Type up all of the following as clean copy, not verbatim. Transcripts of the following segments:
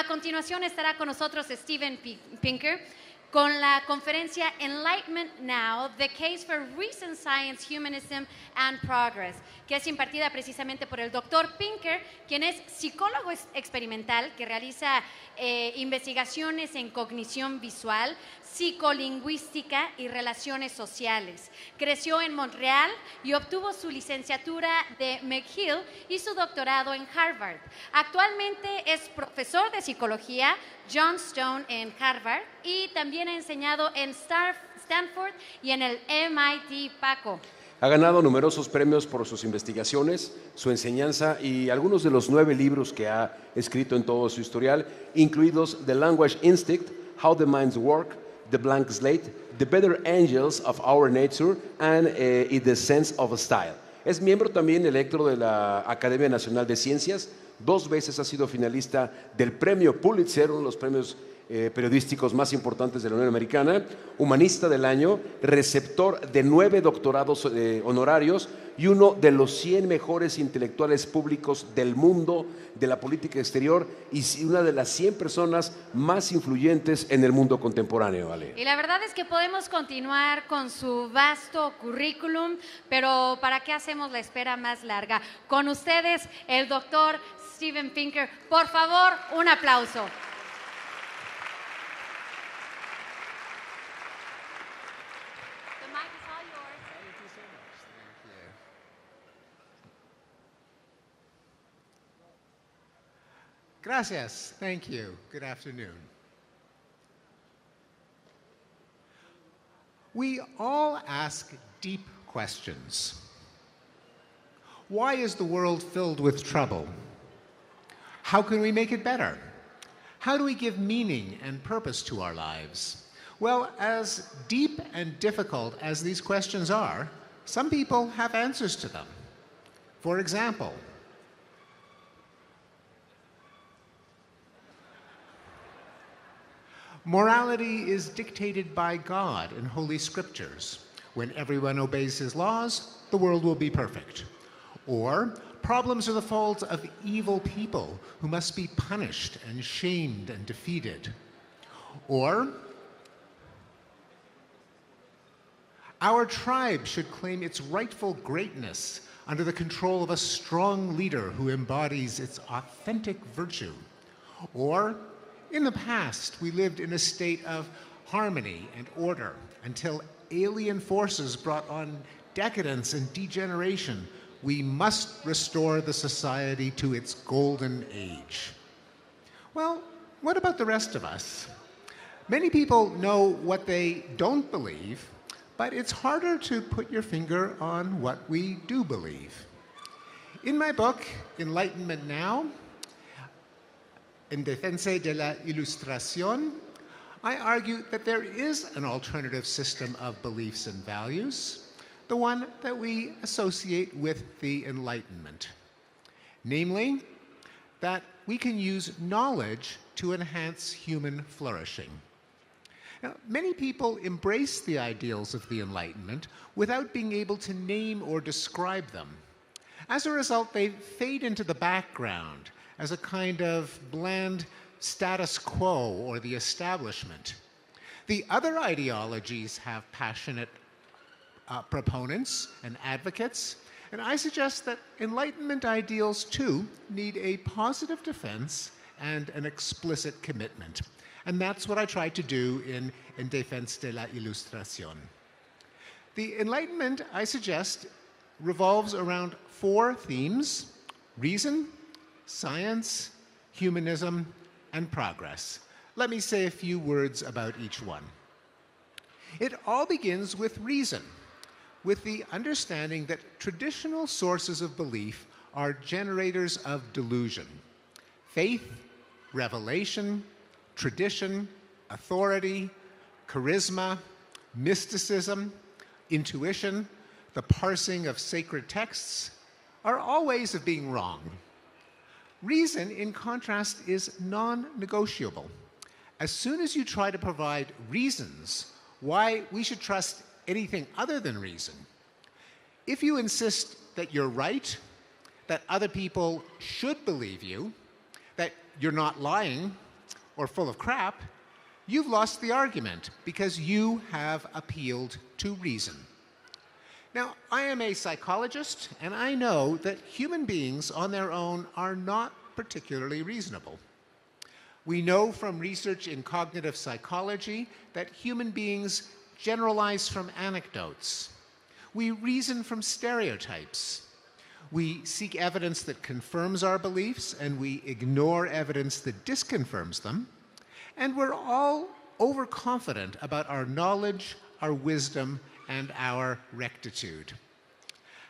A continuación estará con nosotros Steven Pinker con la conferencia Enlightenment Now, The Case for Recent Science, Humanism and Progress, que es impartida precisamente por el doctor Pinker, quien es psicólogo experimental que realiza investigaciones en cognición visual, psicolingüística y relaciones sociales. Creció en Montreal y obtuvo su licenciatura de McGill y su doctorado en Harvard. Actualmente es profesor de psicología Johnstone en Harvard y también ha enseñado en Stanford y en el MIT Paco. Ha ganado numerosos premios por sus investigaciones, su enseñanza y algunos de los 9 libros que ha escrito en todo su historial, incluidos The Language Instinct, How the Minds Work, The Blank Slate, The Better Angels of Our Nature and The Sense of Style. Es miembro también electo de la Academia Nacional de Ciencias. 2 veces ha sido finalista del Premio Pulitzer, uno de los premios periodísticos más importantes de la Unión Americana, humanista del año, receptor de 9 doctorados honorarios y uno de los 100 mejores intelectuales públicos del mundo de la política exterior y una de las 100 personas más influyentes en el mundo contemporáneo, Ale. Y la verdad es que podemos continuar con su vasto currículum, pero ¿para qué hacemos la espera más larga? Con ustedes, el doctor Steven Pinker. Por favor, un aplauso. Gracias. Thank you. Good afternoon. We all ask deep questions. Why is the world filled with trouble? How can we make it better? How do we give meaning and purpose to our lives? Well, as deep and difficult as these questions are, some people have answers to them. For example, morality is dictated by God in Holy Scriptures. When everyone obeys His laws, the world will be perfect. Or, problems are the fault of evil people who must be punished and shamed and defeated. Or, our tribe should claim its rightful greatness under the control of a strong leader who embodies its authentic virtue. Or, in the past, we lived in a state of harmony and order until alien forces brought on decadence and degeneration. We must restore the society to its golden age. Well, what about the rest of us? Many people know what they don't believe, but it's harder to put your finger on what we do believe. In my book, Enlightenment Now, in Defensa de la Ilustración, I argue that there is an alternative system of beliefs and values, the one that we associate with the Enlightenment. Namely, that we can use knowledge to enhance human flourishing. Now, many people embrace the ideals of the Enlightenment without being able to name or describe them. As a result, they fade into the background as a kind of bland status quo or the establishment. The other ideologies have passionate proponents and advocates, and I suggest that Enlightenment ideals too need a positive defense and an explicit commitment. And that's what I try to do in Defensa de la Ilustración. The Enlightenment, I suggest, revolves around 4 themes: reason, science, humanism, and progress. Let me say a few words about each one. It all begins with reason, with the understanding that traditional sources of belief are generators of delusion. Faith, revelation, tradition, authority, charisma, mysticism, intuition, the parsing of sacred texts are all ways of being wrong. Reason, in contrast, is non-negotiable. As soon as you try to provide reasons why we should trust anything other than reason, if you insist that you're right, that other people should believe you, that you're not lying, or full of crap, you've lost the argument because you have appealed to reason. Now, I am a psychologist, and I know that human beings on their own are not particularly reasonable. We know from research in cognitive psychology that human beings generalize from anecdotes. We reason from stereotypes. We seek evidence that confirms our beliefs, and we ignore evidence that disconfirms them. And we're all overconfident about our knowledge, our wisdom, and our rectitude.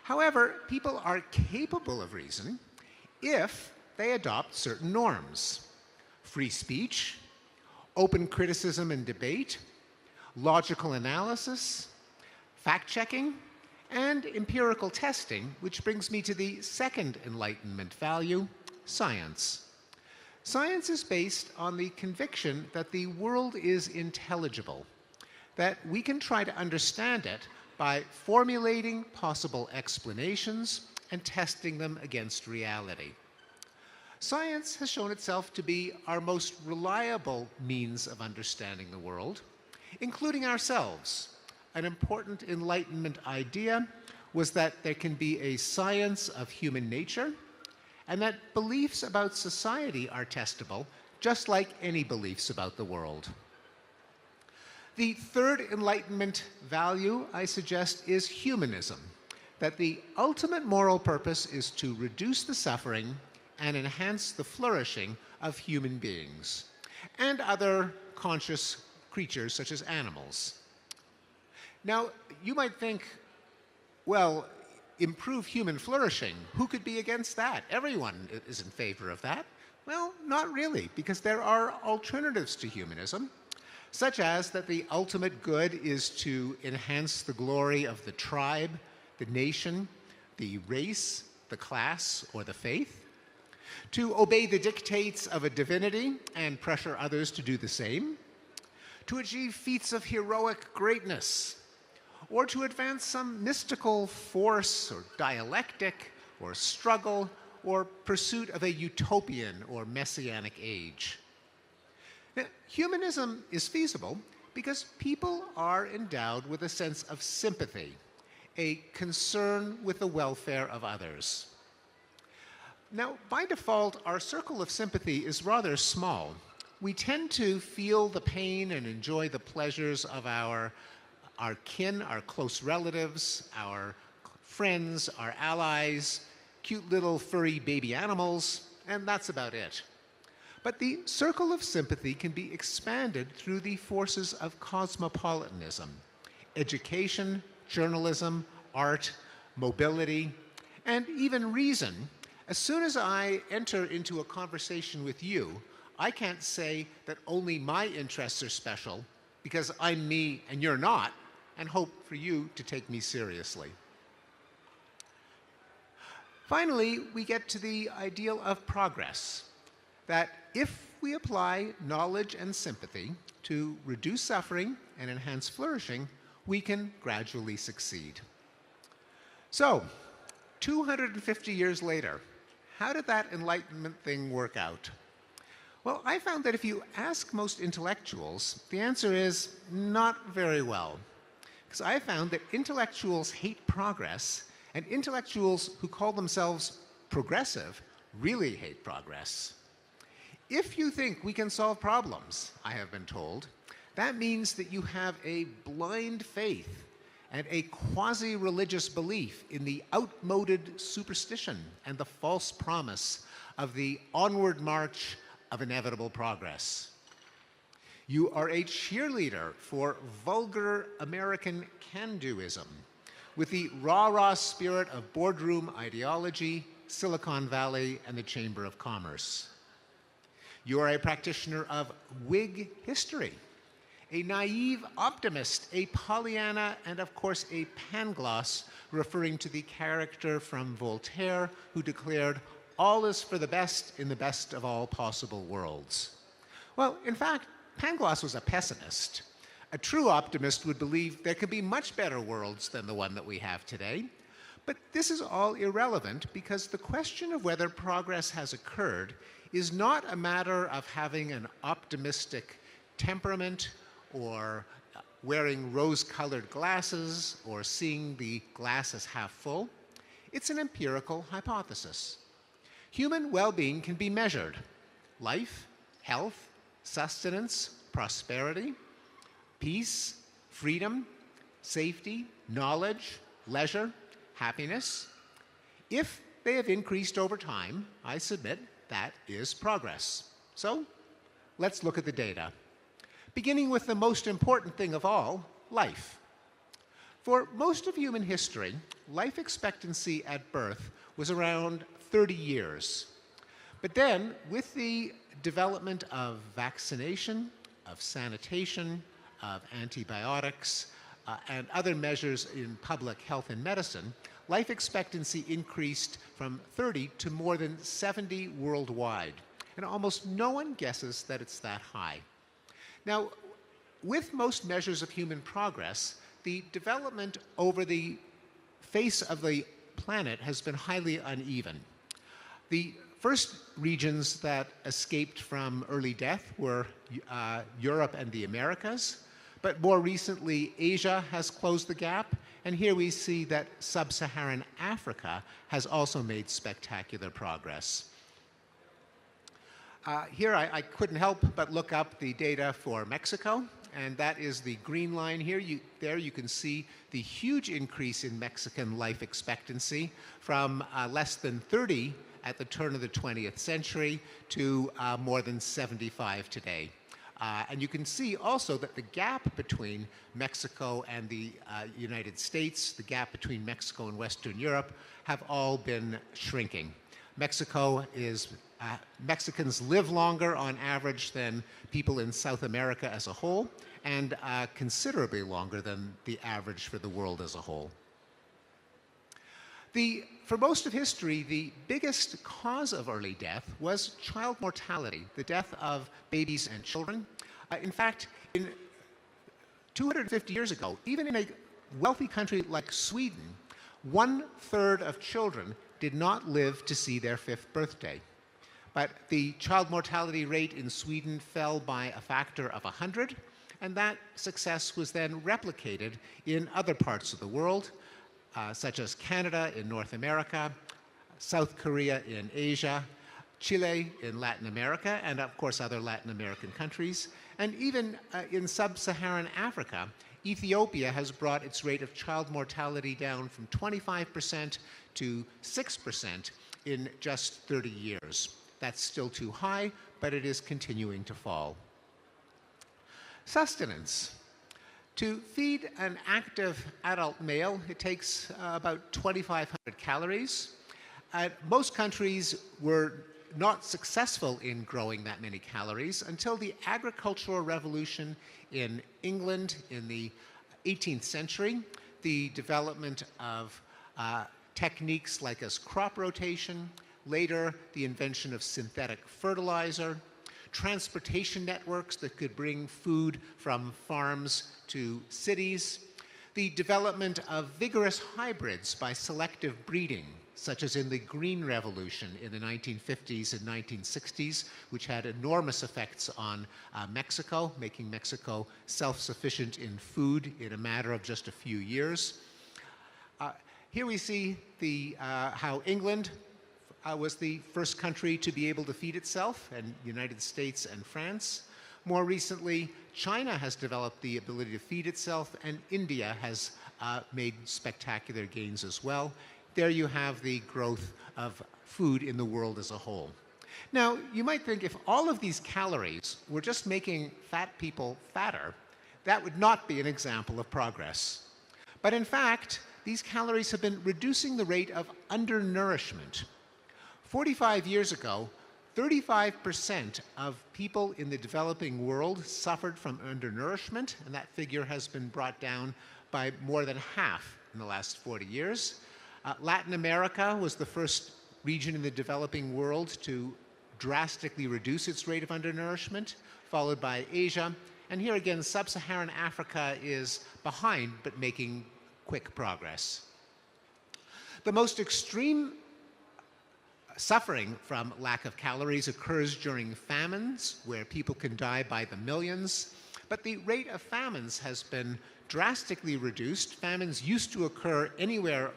However, people are capable of reason if they adopt certain norms: free speech, open criticism and debate, logical analysis, fact-checking, and empirical testing, which brings me to the second Enlightenment value, science. Science is based on the conviction that the world is intelligible, that we can try to understand it by formulating possible explanations and testing them against reality. Science has shown itself to be our most reliable means of understanding the world, including ourselves. An important Enlightenment idea was that there can be a science of human nature, and that beliefs about society are testable, just like any beliefs about the world. The third Enlightenment value, I suggest, is humanism, that the ultimate moral purpose is to reduce the suffering and enhance the flourishing of human beings and other conscious creatures such as animals. Now, you might think, well, improve human flourishing, who could be against that? Everyone is in favor of that. Well, not really, because there are alternatives to humanism, such as that the ultimate good is to enhance the glory of the tribe, the nation, the race, the class, or the faith, to obey the dictates of a divinity and pressure others to do the same, to achieve feats of heroic greatness, or to advance some mystical force or dialectic or struggle or pursuit of a utopian or messianic age. Now, humanism is feasible because people are endowed with a sense of sympathy, a concern with the welfare of others. Now, by default, our circle of sympathy is rather small. We tend to feel the pain and enjoy the pleasures of our kin, our close relatives, our friends, our allies, cute little furry baby animals, and that's about it. But the circle of sympathy can be expanded through the forces of cosmopolitanism, education, journalism, art, mobility, and even reason. As soon as I enter into a conversation with you, I can't say that only my interests are special because I'm me and you're not, and hope for you to take me seriously. Finally, we get to the ideal of progress, that if we apply knowledge and sympathy to reduce suffering and enhance flourishing, we can gradually succeed. So, 250 years later, how did that Enlightenment thing work out? Well, I found that if you ask most intellectuals, the answer is not very well. Because I found that intellectuals hate progress, and intellectuals who call themselves progressive really hate progress. If you think we can solve problems, I have been told, that means that you have a blind faith and a quasi-religious belief in the outmoded superstition and the false promise of the onward march of inevitable progress. You are a cheerleader for vulgar American can-doism, with the rah-rah spirit of boardroom ideology, Silicon Valley, and the Chamber of Commerce. You are a practitioner of Whig history, a naive optimist, a Pollyanna, and of course a Pangloss, referring to the character from Voltaire who declared, "All is for the best in the best of all possible worlds." Well, in fact, Pangloss was a pessimist. A true optimist would believe there could be much better worlds than the one that we have today. But this is all irrelevant because the question of whether progress has occurred is not a matter of having an optimistic temperament or wearing rose-colored glasses or seeing the glass as half full. It's an empirical hypothesis. Human well-being can be measured. Life, health, sustenance, prosperity, peace, freedom, safety, knowledge, leisure, happiness. If they have increased over time, I submit that is progress. So let's look at the data. Beginning with the most important thing of all, life. For most of human history, life expectancy at birth was around 30 years. But then, with the development of vaccination, of sanitation, of antibiotics, and other measures in public health and medicine, life expectancy increased from 30 to more than 70 worldwide. And almost no one guesses that it's that high. Now, with most measures of human progress, the development over the face of the planet has been highly uneven. The first regions that escaped from early death were Europe and the Americas, but more recently Asia has closed the gap, and here we see that sub-Saharan Africa has also made spectacular progress. Here I couldn't help but look up the data for Mexico, and that is the green line here. There you can see the huge increase in Mexican life expectancy from less than 30 at the turn of the 20th century to more than 75 today. And you can see also that the gap between Mexico and the United States, the gap between Mexico and Western Europe, have all been shrinking. Mexicans live longer on average than people in South America as a whole, and considerably longer than the average for the world as a whole. For most of history, the biggest cause of early death was child mortality, the death of babies and children. In fact, 250 years ago, even in a wealthy country like Sweden, 1/3 of children did not live to see their 5th birthday. But the child mortality rate in Sweden fell by a factor of 100, and that success was then replicated in other parts of the world, such as Canada in North America, South Korea in Asia, Chile in Latin America, and of course other Latin American countries. And even in sub-Saharan Africa, Ethiopia has brought its rate of child mortality down from 25% to 6% in just 30 years. That's still too high, but it is continuing to fall. Sustenance. To feed an active adult male, it takes about 2,500 calories. Most countries were not successful in growing that many calories until the agricultural revolution in England in the 18th century, the development of techniques like as crop rotation, later the invention of synthetic fertilizer, transportation networks that could bring food from farms to cities, the development of vigorous hybrids by selective breeding, such as in the Green Revolution in the 1950s and 1960s, which had enormous effects on Mexico, making Mexico self-sufficient in food in a matter of just a few years. Here we see how England was the first country to be able to feed itself, and United States and France. More recently, China has developed the ability to feed itself, and India has made spectacular gains as well. There you have the growth of food in the world as a whole. Now, you might think if all of these calories were just making fat people fatter, that would not be an example of progress. But in fact, these calories have been reducing the rate of undernourishment. 45 years ago, 35% of people in the developing world suffered from undernourishment, and that figure has been brought down by more than half in the last 40 years. Latin America was the first region in the developing world to drastically reduce its rate of undernourishment, followed by Asia. And here again, sub-Saharan Africa is behind, but making quick progress. The most extreme suffering from lack of calories occurs during famines, where people can die by the millions. But the rate of famines has been drastically reduced. Famines used to occur anywhere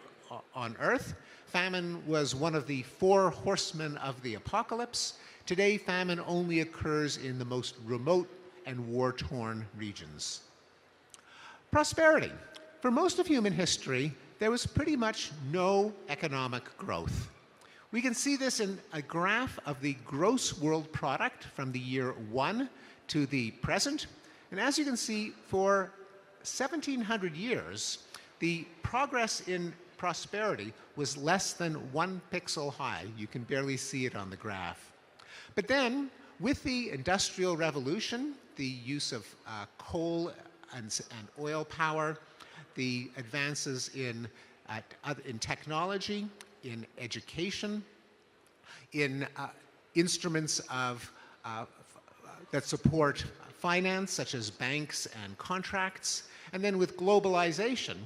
on Earth. Famine was one of the 4 horsemen of the apocalypse. Today, famine only occurs in the most remote and war-torn regions. Prosperity. For most of human history, there was pretty much no economic growth. We can see this in a graph of the gross world product from the year 1 to the present. And as you can see, for 1700 years, the progress in prosperity was less than 1 pixel high. You can barely see it on the graph. But then, with the Industrial Revolution, the use of coal and oil power, the advances in technology, in education, in instruments that support finance, such as banks and contracts, and then with globalization,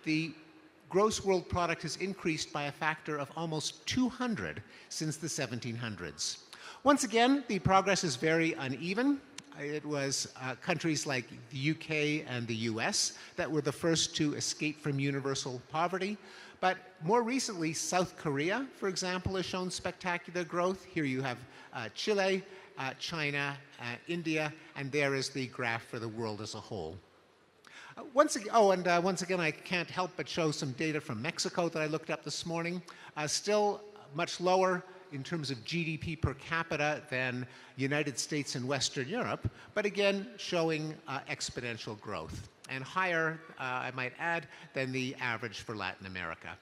the gross world product has increased by a factor of almost 200 since the 1700s. Once again, the progress is very uneven. It was countries like the UK and the US that were the first to escape from universal poverty. But more recently, South Korea, for example, has shown spectacular growth. Here you have Chile, China, India, and there is the graph for the world as a whole. Once again, I can't help but show some data from Mexico that I looked up this morning. Still much lower in terms of GDP per capita than United States and Western Europe, but again, showing exponential growth, and higher, I might add, than the average for Latin America.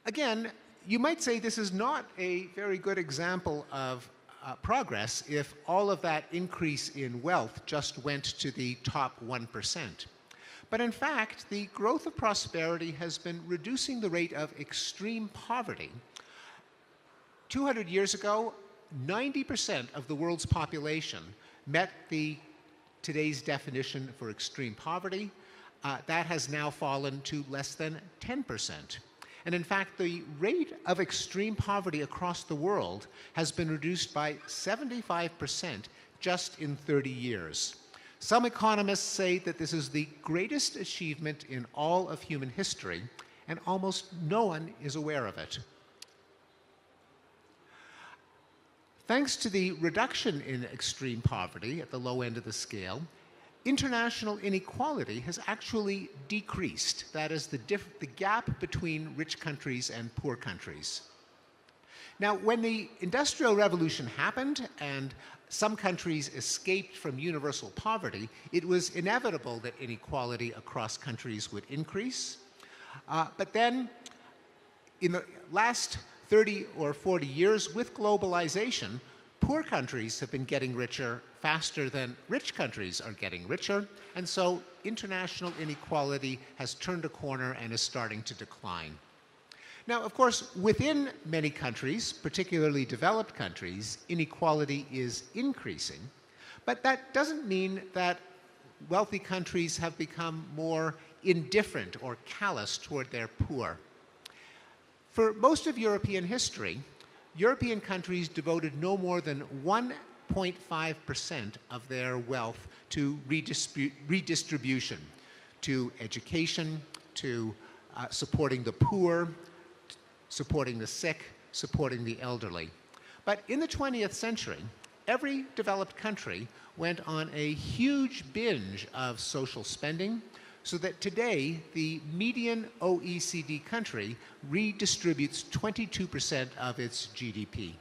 Again, you might say this is not a very good example of progress if all of that increase in wealth just went to the top 1%. But in fact, the growth of prosperity has been reducing the rate of extreme poverty. 200 years ago, 90% of the world's population met today's definition for extreme poverty. That has now fallen to less than 10%. And in fact, the rate of extreme poverty across the world has been reduced by 75% just in 30 years. Some economists say that this is the greatest achievement in all of human history, and almost no one is aware of it. Thanks to the reduction in extreme poverty at the low end of the scale, international inequality has actually decreased. That is, the gap between rich countries and poor countries. Now, when the Industrial Revolution happened and some countries escaped from universal poverty, it was inevitable that inequality across countries would increase. But then, in the last 30 or 40 years, with globalization, poor countries have been getting richer faster than rich countries are getting richer, and so international inequality has turned a corner and is starting to decline. Now, of course, within many countries, particularly developed countries, inequality is increasing, but that doesn't mean that wealthy countries have become more indifferent or callous toward their poor. For most of European history, European countries devoted no more than 1.5% of their wealth to redistribution, to education, to supporting the poor, supporting the sick, supporting the elderly. But in the 20th century, every developed country went on a huge binge of social spending, so that today the median OECD country redistributes 22% of its GDP.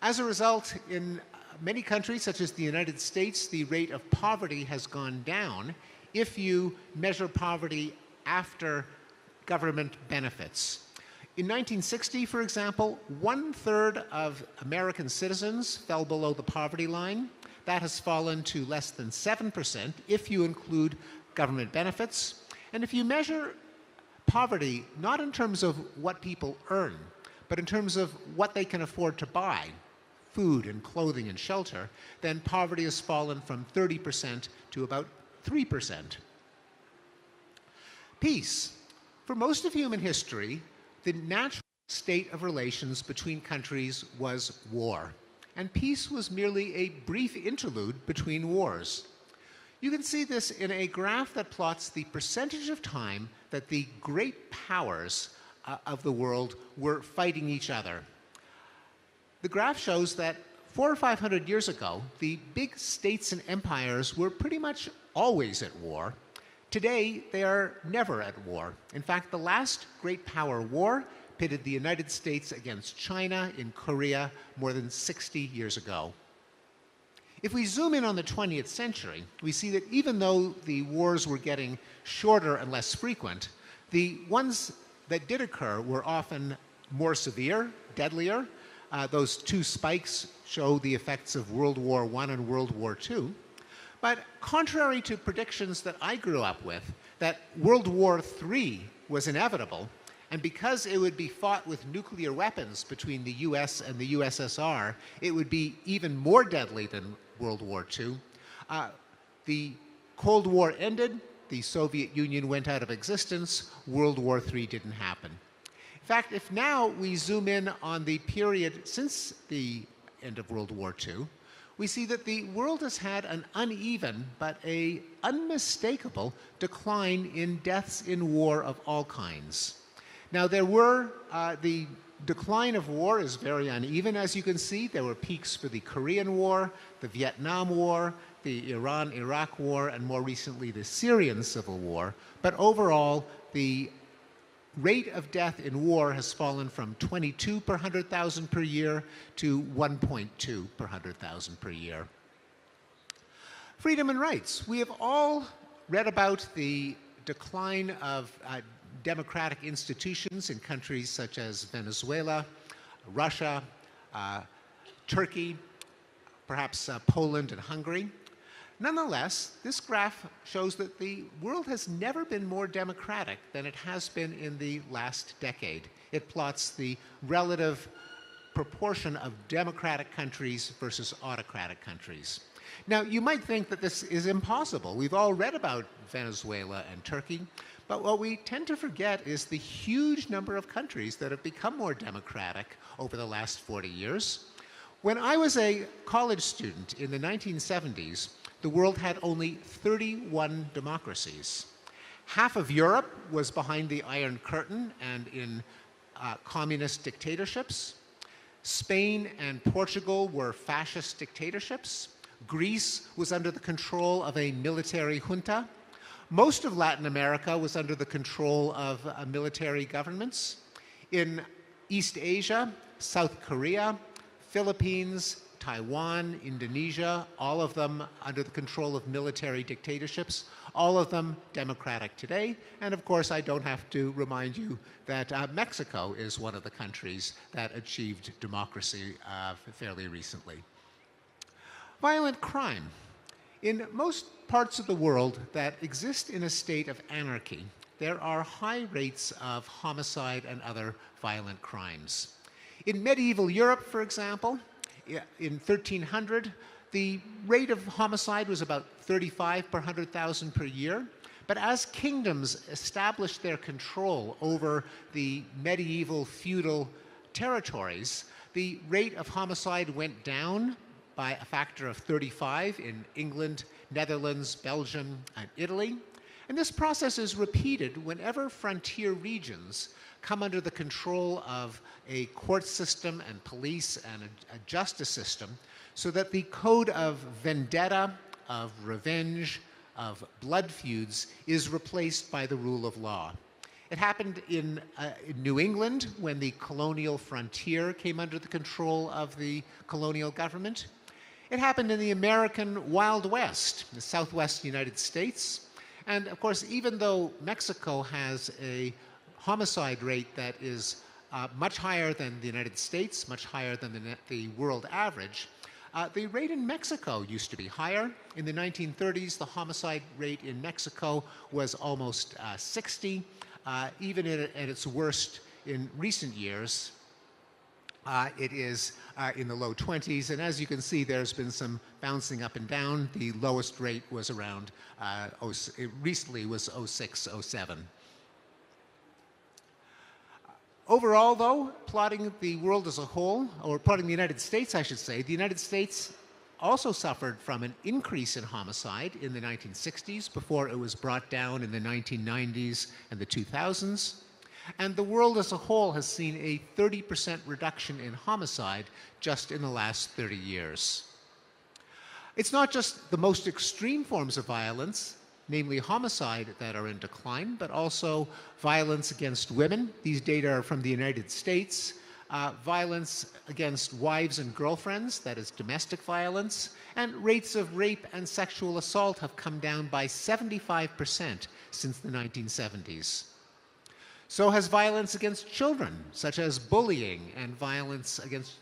As a result, in many countries, such as the United States, the rate of poverty has gone down if you measure poverty after government benefits. In 1960, for example, 1/3 of American citizens fell below the poverty line. That has fallen to less than 7% if you include government benefits. And if you measure poverty not in terms of what people earn, but in terms of what they can afford to buy, food and clothing and shelter, then poverty has fallen from 30% to about 3%. Peace. For most of human history, the natural state of relations between countries was war, and peace was merely a brief interlude between wars. You can see this in a graph that plots the percentage of time that the great powers of the world were fighting each other. The graph shows that 400 or 500 years ago, the big states and empires were pretty much always at war. Today, they are never at war. In fact, the last great power war pitted the United States against China in Korea more than 60 years ago. If we zoom in on the 20th century, we see that even though the wars were getting shorter and less frequent, the ones that did occur were often more severe, deadlier. Those two spikes show the effects of World War I and World War II. But contrary to predictions that I grew up with, that World War III was inevitable, and because it would be fought with nuclear weapons between the US and the USSR, it would be even more deadly than World War II. The Cold War ended, the Soviet Union went out of existence, World War III didn't happen. In fact, if now we zoom in on the period since the end of World War II, we see that the world has had an uneven but an unmistakable decline in deaths in war of all kinds. Now, the decline of war is very uneven, as you can see. There were peaks for the Korean War, the Vietnam War, the Iran-Iraq War, and more recently the Syrian Civil War. But overall, the rate of death in war has fallen from 22 per 100,000 per year to 1.2 per 100,000 per year. Freedom and rights. We have all read about the decline of democratic institutions in countries such as Venezuela, Russia, Turkey, perhaps Poland and Hungary. Nonetheless, this graph shows that the world has never been more democratic than it has been in the last decade. It plots the relative proportion of democratic countries versus autocratic countries. Now, you might think that this is impossible. We've all read about Venezuela and Turkey, but what we tend to forget is the huge number of countries that have become more democratic over the last 40 years. When I was a college student in the 1970s, the world had only 31 democracies. Half of Europe was behind the Iron Curtain and in communist dictatorships. Spain and Portugal were fascist dictatorships. Greece was under the control of a military junta. Most of Latin America was under the control of military governments. In East Asia, South Korea, Philippines, Taiwan, Indonesia, all of them under the control of military dictatorships, all of them democratic today. And of course, I don't have to remind you that Mexico is one of the countries that achieved democracy fairly recently. Violent crime. In most parts of the world that exist in a state of anarchy, there are high rates of homicide and other violent crimes. In medieval Europe, for example, in 1300, the rate of homicide was about 35 per 100,000 per year. But as kingdoms established their control over the medieval feudal territories, the rate of homicide went down by a factor of 35 in England, Netherlands, Belgium, and Italy. And this process is repeated whenever frontier regions come under the control of a court system and police and a justice system, so that the code of vendetta, of revenge, of blood feuds is replaced by the rule of law. It happened in New England when the colonial frontier came under the control of the colonial government. It happened in the American Wild West, the Southwest United States. And of course, even though Mexico has a homicide rate that is much higher than the United States, much higher than the world average, the rate in Mexico used to be higher. In the 1930s, the homicide rate in Mexico was almost 60. Even at its worst in recent years, it is in the low 20s. And as you can see, there's been some bouncing up and down. The lowest rate was around, recently was 06, 07. Overall, though, plotting the world as a whole, or plotting the United States, I should say, the United States also suffered from an increase in homicide in the 1960s before it was brought down in the 1990s and the 2000s. And the world as a whole has seen a 30% reduction in homicide just in the last 30 years. It's not just the most extreme forms of violence, namely homicide, that are in decline, but also violence against women. These data are from the United States. Violence against wives and girlfriends, that is domestic violence, and rates of rape and sexual assault have come down by 75% since the 1970s. So has violence against children, such as bullying and violence against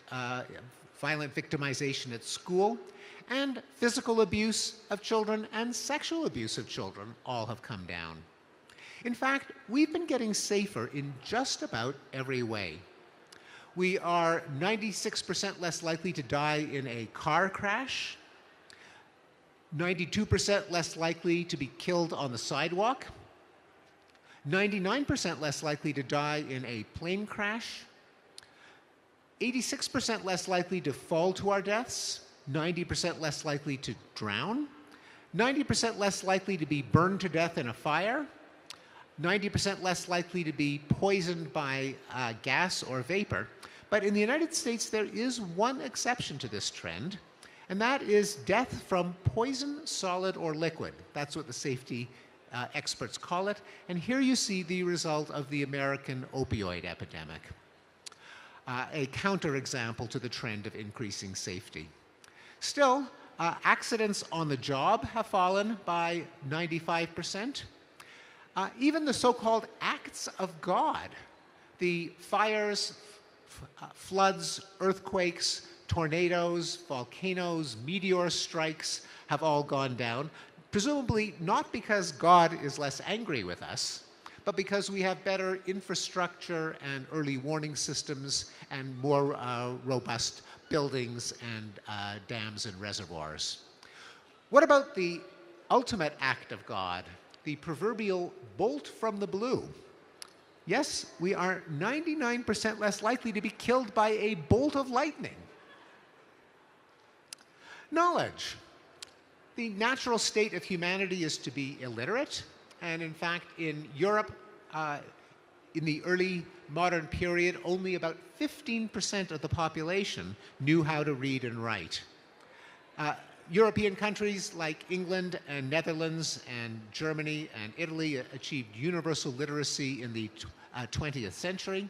violent victimization at school, and physical abuse of children and sexual abuse of children all have come down. In fact, we've been getting safer in just about every way. We are 96% less likely to die in a car crash, 92% less likely to be killed on the sidewalk, 99% less likely to die in a plane crash, 86% less likely to fall to our deaths, 90% less likely to drown, 90% less likely to be burned to death in a fire, 90% less likely to be poisoned by gas or vapor. But in the United States, there is one exception to this trend, and that is death from poison, solid, or liquid. That's what the safety experts call it. And here you see the result of the American opioid epidemic, a counterexample to the trend of increasing safety. Still, accidents on the job have fallen by 95%. Even the so-called acts of God, the fires, floods, earthquakes, tornadoes, volcanoes, meteor strikes have all gone down, presumably not because God is less angry with us, but because we have better infrastructure and early warning systems and more robust buildings and dams and reservoirs. What about the ultimate act of God, the proverbial bolt from the blue? Yes, we are 99% less likely to be killed by a bolt of lightning. Knowledge. The natural state of humanity is to be illiterate, and in fact, in Europe, in the early modern period, only about 15% of the population knew how to read and write. European countries like England and Netherlands and Germany and Italy achieved universal literacy in the 20th century.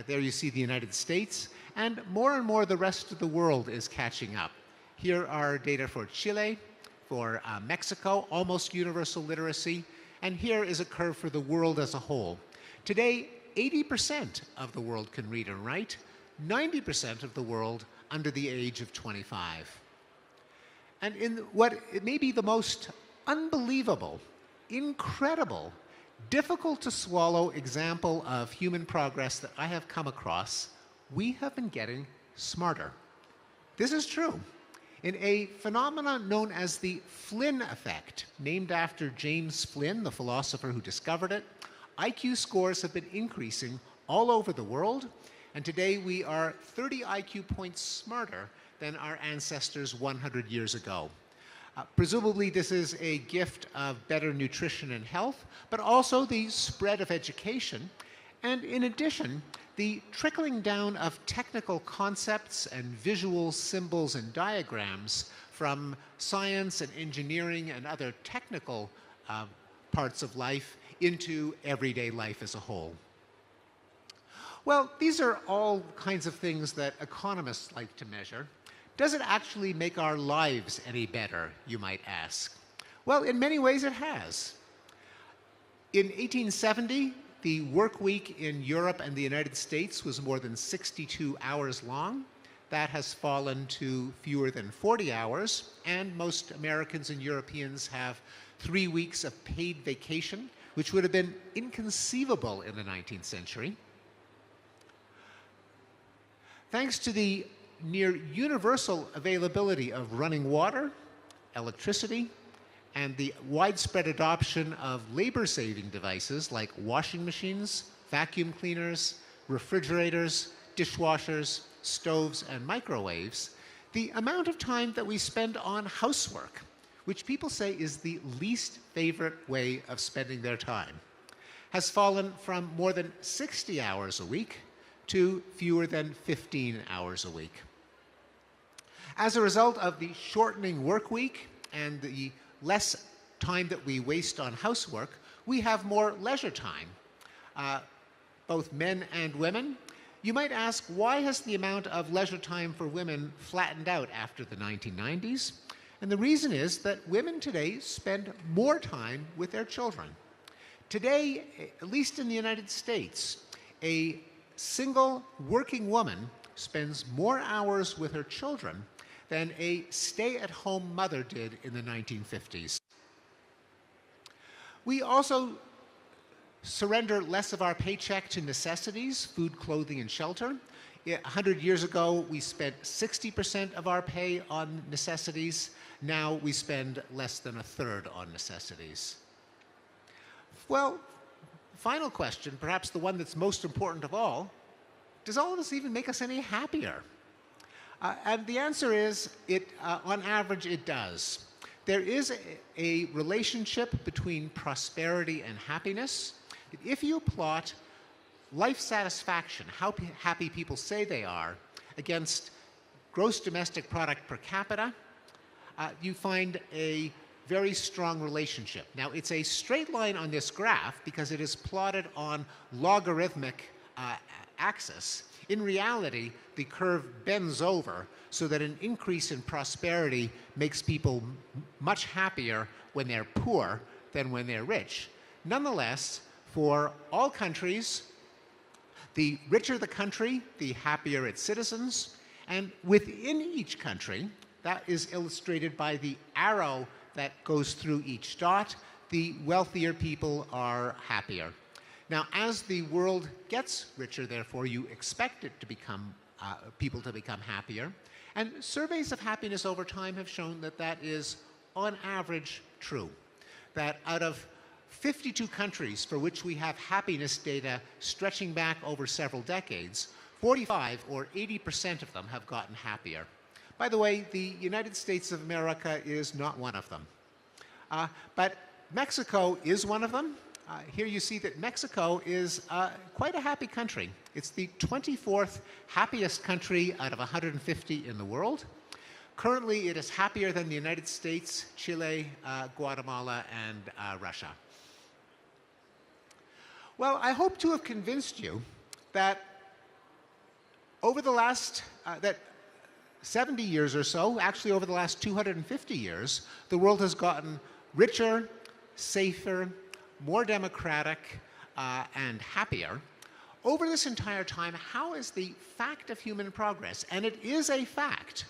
There you see the United States, and more the rest of the world is catching up. Here are data for Chile, for Mexico, almost universal literacy, and here is a curve for the world as a whole. Today, 80% of the world can read and write, 90% of the world under the age of 25. And in what it may be the most unbelievable, incredible, difficult to swallow example of human progress that I have come across, we have been getting smarter. This is true. In a phenomenon known as the Flynn effect, named after James Flynn, the philosopher who discovered it, IQ scores have been increasing all over the world, and today we are 30 IQ points smarter than our ancestors 100 years ago. Presumably this is a gift of better nutrition and health, but also the spread of education, and in addition, the trickling down of technical concepts and visual symbols and diagrams from science and engineering and other technical parts of life into everyday life as a whole. Well, these are all kinds of things that economists like to measure. Does it actually make our lives any better, you might ask? Well, in many ways it has. In 1870, the work week in Europe and the United States was more than 62 hours long. That has fallen to fewer than 40 hours, and most Americans and Europeans have 3 weeks of paid vacation, which would have been inconceivable in the 19th century. Thanks to the near universal availability of running water, electricity, and the widespread adoption of labor-saving devices like washing machines, vacuum cleaners, refrigerators, dishwashers, stoves, and microwaves, the amount of time that we spend on housework, which people say is the least favorite way of spending their time, has fallen from more than 60 hours a week to fewer than 15 hours a week. As a result of the shortening work week and the less time that we waste on housework, we have more leisure time, both men and women. You might ask, why has the amount of leisure time for women flattened out after the 1990s? And the reason is that women today spend more time with their children. Today, at least in the United States, a single working woman spends more hours with her children than a stay-at-home mother did in the 1950s. We also surrender less of our paycheck to necessities, food, clothing, and shelter. 100 years ago, we spent 60% of our pay on necessities. Now we spend less than a third on necessities. Well, final question, perhaps the one that's most important of all, does all of this even make us any happier? And the answer is, on average, it does. There is a relationship between prosperity and happiness. If you plot life satisfaction, how happy people say they are, against gross domestic product per capita, you find a very strong relationship. Now, it's a straight line on this graph because it is plotted on logarithmic axis. In reality, the curve bends over so that an increase in prosperity makes people much happier when they're poor than when they're rich. Nonetheless, for all countries, the richer the country, the happier its citizens. And within each country, that is illustrated by the arrow that goes through each dot, the wealthier people are happier. Now, as the world gets richer, therefore, you expect it to become, people to become happier. And surveys of happiness over time have shown that that is, on average, true. That out of 52 countries for which we have happiness data stretching back over several decades, 45 or 80% of them have gotten happier. By the way, the United States of America is not one of them. But Mexico is one of them. Here you see that Mexico is quite a happy country. It's the 24th happiest country out of 150 in the world. Currently, it is happier than the United States, Chile, Guatemala, and Russia. Well, I hope to have convinced you that over the last, that 70 years or so, actually over the last 250 years, the world has gotten richer, safer, more democratic, and happier. Over this entire time, how is the fact of human progress, and it is a fact,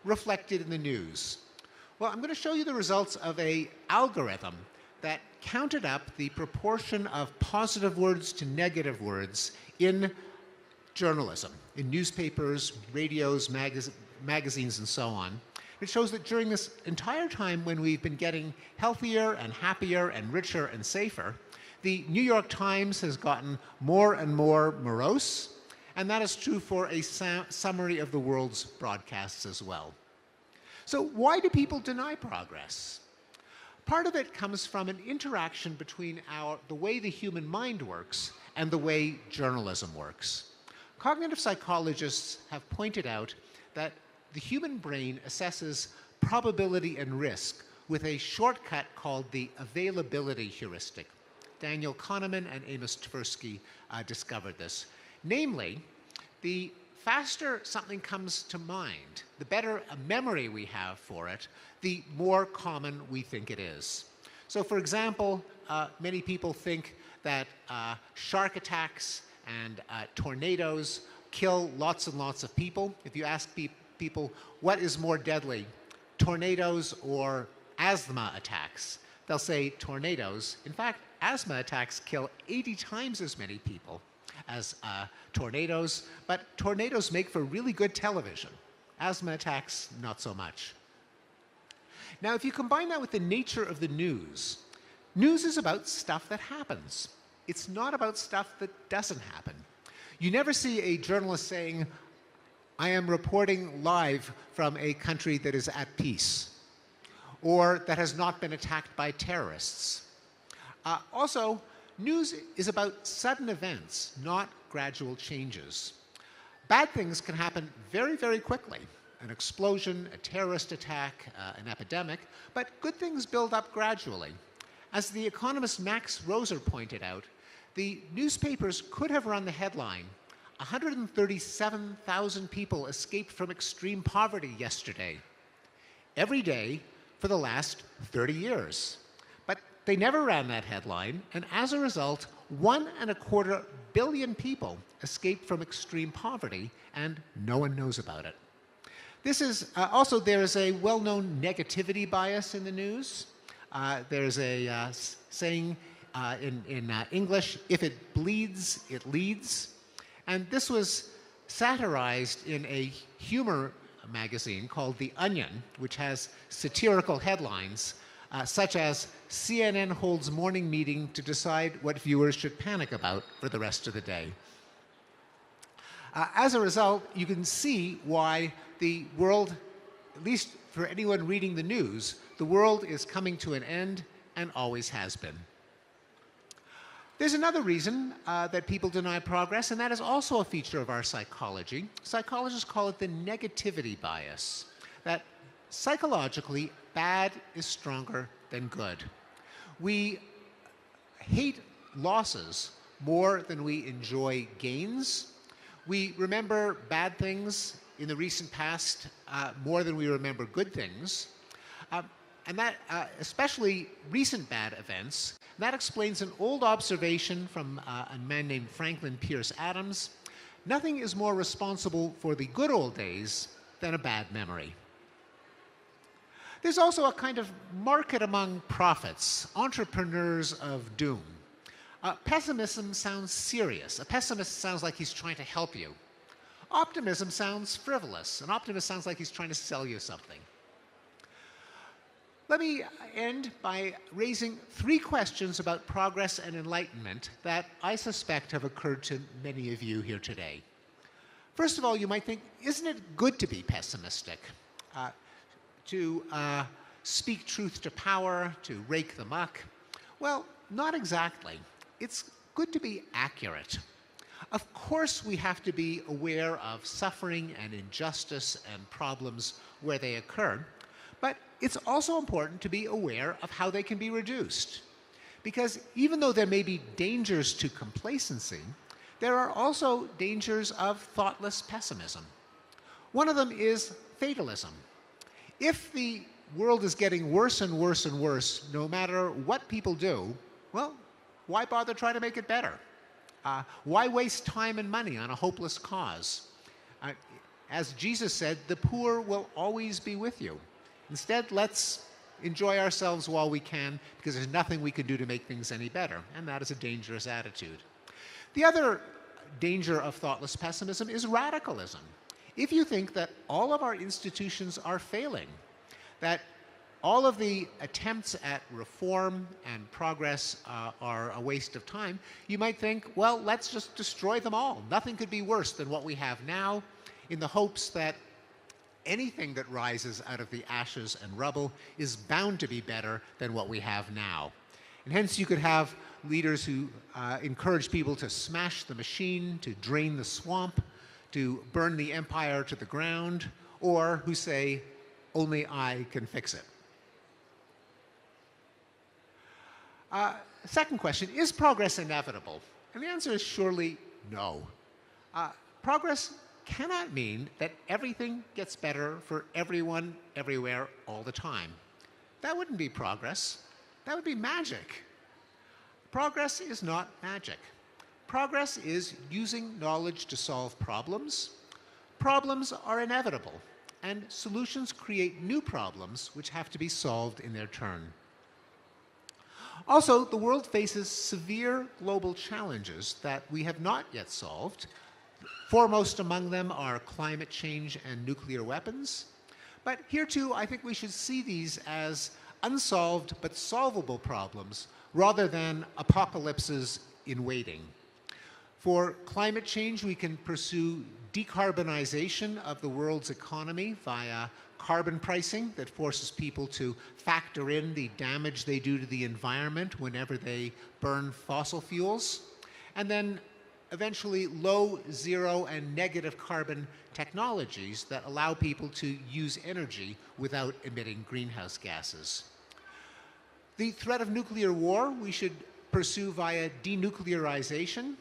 reflected in the news? Well, I'm going to show you the results of an algorithm that counted up the proportion of positive words to negative words in journalism, in newspapers, radios, magazines, and so on. It shows that during this entire time when we've been getting healthier and happier and richer and safer, the New York Times has gotten more and more morose, and that is true for a summary of the world's broadcasts as well. So why do people deny progress? Part of it comes from an interaction between the way the human mind works and the way journalism works. Cognitive psychologists have pointed out that the human brain assesses probability and risk with a shortcut called the availability heuristic. Daniel Kahneman and Amos Tversky discovered this. Namely, the faster something comes to mind, the better a memory we have for it, the more common we think it is. So for example, many people think that shark attacks and tornadoes kill lots and lots of people. If you ask people what is more deadly, tornadoes or asthma attacks, they'll say tornadoes. In fact, asthma attacks kill 80 times as many people as tornadoes, but tornadoes make for really good television. Asthma attacks, not so much. Now, if you combine that with the nature of the news, news is about stuff that happens. It's not about stuff that doesn't happen. You never see a journalist saying, I am reporting live from a country that is at peace or that has not been attacked by terrorists. Also, news is about sudden events, not gradual changes. Bad things can happen very, very quickly. An explosion, a terrorist attack, an epidemic, but good things build up gradually. As the economist Max Roser pointed out, the newspapers could have run the headline, 137,000 people escaped from extreme poverty yesterday, every day for the last 30 years. But they never ran that headline, and as a result, 1.25 billion people escaped from extreme poverty, and no one knows about it. This is also, there is a well-known negativity bias in the news. There's a saying in English, if it bleeds, it leads. And this was satirized in a humor magazine called The Onion, which has satirical headlines such as, CNN holds morning meeting to decide what viewers should panic about for the rest of the day. As a result, you can see why the world, at least for anyone reading the news, the world is coming to an end and always has been. There's another reason that people deny progress, and that is also a feature of our psychology. Psychologists call it the negativity bias, that psychologically, bad is stronger than good. We hate losses more than we enjoy gains. We remember bad things in the recent past more than we remember good things. And that, especially recent bad events, that explains an old observation from a man named Franklin Pierce Adams. Nothing is more responsible for the good old days than a bad memory. There's also a kind of market among prophets, entrepreneurs of doom. Pessimism sounds serious. A pessimist sounds like he's trying to help you. Optimism sounds frivolous. An optimist sounds like he's trying to sell you something. Let me end by raising 3 questions about progress and enlightenment that I suspect have occurred to many of you here today. First of all, you might think, isn't it good to be pessimistic? To speak truth to power, to rake the muck? Well, not exactly. It's good to be accurate. Of course, we have to be aware of suffering and injustice and problems where they occur, but it's also important to be aware of how they can be reduced. Because even though there may be dangers to complacency, there are also dangers of thoughtless pessimism. One of them is fatalism. If the world is getting worse and worse and worse, no matter what people do, well, why bother trying to make it better? Why waste time and money on a hopeless cause? As Jesus said, the poor will always be with you. Instead, let's enjoy ourselves while we can, because there's nothing we can do to make things any better, and that is a dangerous attitude. The other danger of thoughtless pessimism is radicalism. If you think that all of our institutions are failing, that all of the attempts at reform and progress are a waste of time, you might think, well, let's just destroy them all. Nothing could be worse than what we have now, in the hopes that anything that rises out of the ashes and rubble is bound to be better than what we have now. And hence you could have leaders who encourage people to smash the machine, to drain the swamp, to burn the empire to the ground, or who say, only I can fix it. Second question, is progress inevitable? And the answer is surely no. Progress cannot mean that everything gets better for everyone, everywhere, all the time. That wouldn't be progress. That would be magic. Progress is not magic. Progress is using knowledge to solve problems. Problems are inevitable, and solutions create new problems which have to be solved in their turn. Also, the world faces severe global challenges that we have not yet solved. Foremost among them are climate change and nuclear weapons. But here too, I think we should see these as unsolved but solvable problems rather than apocalypses in waiting. For climate change, we can pursue decarbonization of the world's economy via carbon pricing that forces people to factor in the damage they do to the environment whenever they burn fossil fuels. And then eventually low, zero, and negative carbon technologies that allow people to use energy without emitting greenhouse gases. The threat of nuclear war we should pursue via denuclearization,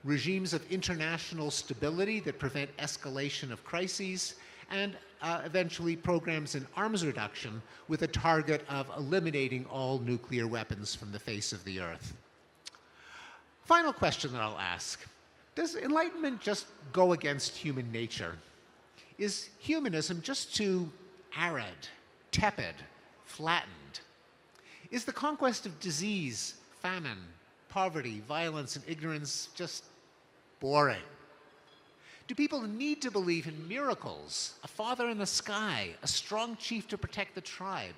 regimes of international stability that prevent escalation of crises, and eventually programs in arms reduction with a target of eliminating all nuclear weapons from the face of the earth. Final question that I'll ask. Does enlightenment just go against human nature? Is humanism just too arid, tepid, flattened? Is the conquest of disease, famine, poverty, violence, and ignorance just boring? Do people need to believe in miracles, a father in the sky, a strong chief to protect the tribe,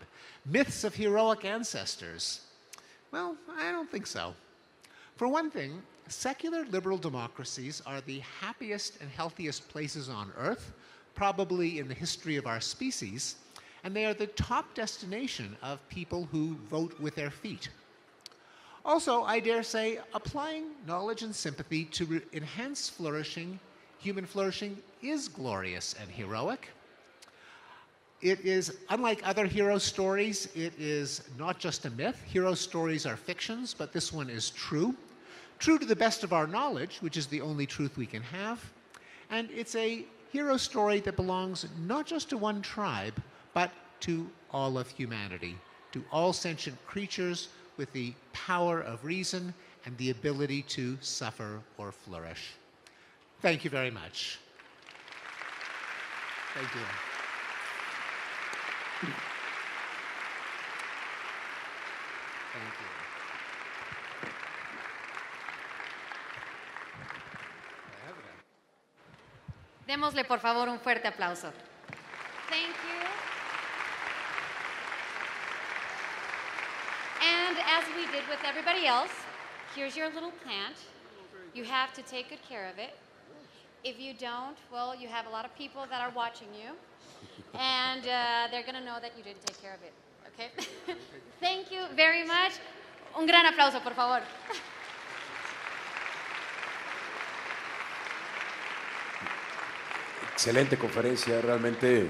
myths of heroic ancestors? Well, I don't think so. For one thing, secular liberal democracies are the happiest and healthiest places on earth, probably in the history of our species, and they are the top destination of people who vote with their feet. Also, I dare say, applying knowledge and sympathy to enhance flourishing, human flourishing, is glorious and heroic. It is, unlike other hero stories, it is not just a myth. Hero stories are fictions, but this one is true. True to the best of our knowledge, which is the only truth we can have. And it's a hero story that belongs not just to one tribe, but to all of humanity, to all sentient creatures with the power of reason and the ability to suffer or flourish. Thank you very much. Thank you. Thank you. Démosle, por favor, un fuerte aplauso. Thank you. And as we did with everybody else, here's your little plant. You have to take good care of it. If you don't, well, you have a lot of people that are watching you, and they're going to know that you didn't take care of it, okay? Thank you very much. Un gran aplauso, por favor. Excelente conferencia, realmente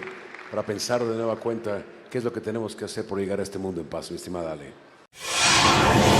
para pensar de nueva cuenta qué es lo que tenemos que hacer por llegar a este mundo en paz, mi estimada Ale.